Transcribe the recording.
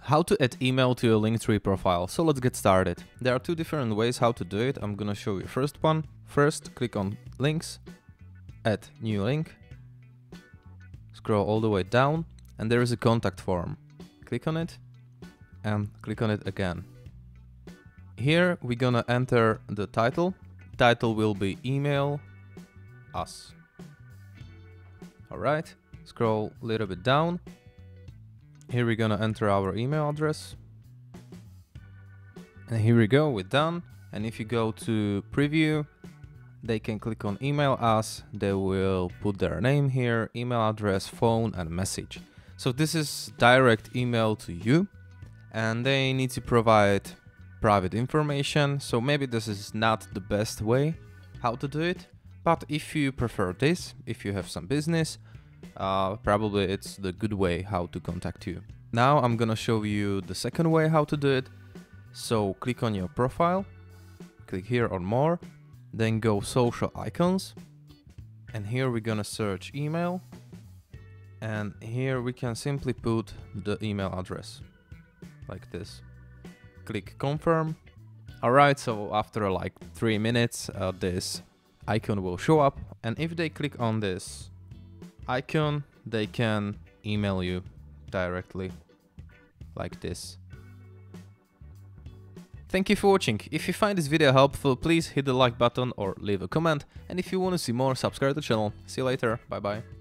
How to add email to your Linktree profile. So let's get started. There are two different ways how to do it. I'm gonna show you first one. First, click on links, add new link, scroll all the way down, and there is a contact form. Click on it and click on it again. Here we're gonna enter the title. Title will be email us. Alright, scroll a little bit down. Here we're gonna enter our email address. And here we go, we're done. And if you go to preview, they can click on email us. They will put their name here, email address, phone, and message. So this is direct email to you, and they need to provide private information. So maybe this is not the best way how to do it, but if you prefer this, if you have some business, probably it's the good way how to contact you. Now I'm gonna show you the second way how to do it. So click on your profile, click here on more, then go social icons, and here we're gonna search email, and here we can simply put the email address like this. Click confirm. Alright, so after like 3 minutes this icon will show up, and if they click on this icon, they can email you directly like this. Thank you for watching. If you find this video helpful, please hit the like button or leave a comment, and if you want to see more, subscribe to the channel. See you later, bye bye.